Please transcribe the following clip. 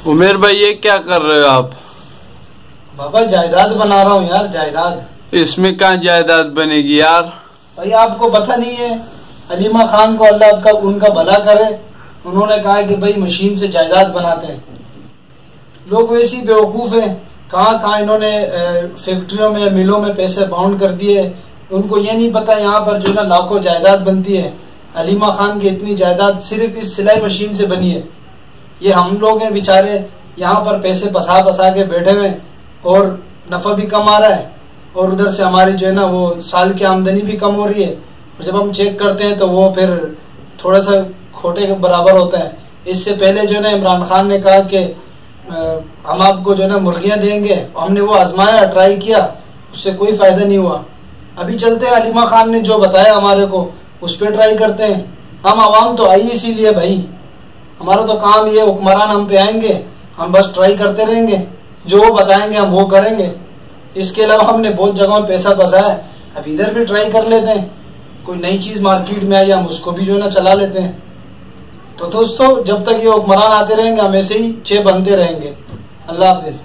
उमेर भाई ये क्या कर रहे हो आप? बाबा जायदाद बना रहा हूँ यार, जायदाद। इसमें कहाँ जायदाद बनेगी यार? भाई आपको पता नहीं है, अलीमा खान को अल्लाह उनका भला करे, उन्होंने कहा कि भाई मशीन से जायदाद बनाते हैं। लोग वैसे ही बेवकूफ हैं, कहाँ कहाँ इन्होंने फैक्ट्रियों में मिलों में पैसे बाउंड कर दिए। उनको ये नहीं पता यहाँ पर जो ना लाखों जायदाद बनती है। अलीमा खान की इतनी जायदाद सिर्फ इस सिलाई मशीन से बनी है। ये हम लोग हैं बेचारे, यहाँ पर पैसे पसा पसा के बैठे हुए और नफा भी कम आ रहा है, और उधर से हमारी जो है ना वो साल की आमदनी भी कम हो रही है। और जब हम चेक करते हैं तो वो फिर थोड़ा सा खोटे के बराबर होता है। इससे पहले जो है ना इमरान खान ने कहा कि हम आपको जो है ना मुर्गियां देंगे, हमने वो आजमाया, ट्राई किया, उससे कोई फायदा नहीं हुआ। अभी चलते हैं, अलीमा खान ने जो बताया हमारे को उस पर ट्राई करते हैं। हम आवाम तो आई इसीलिए भाई, हमारा तो काम ये, हुक्मरान हम पे आएंगे, हम बस ट्राई करते रहेंगे, जो वो बताएंगे हम वो करेंगे। इसके अलावा हमने बहुत जगहों में पैसा फंसाया है, अब इधर भी ट्राई कर लेते हैं। कोई नई चीज मार्केट में आई हम उसको भी जो है ना चला लेते हैं। तो दोस्तों, जब तक ये हुक्मरान आते रहेंगे हम ऐसे ही चे बनते रहेंगे। अल्लाह हाफिज।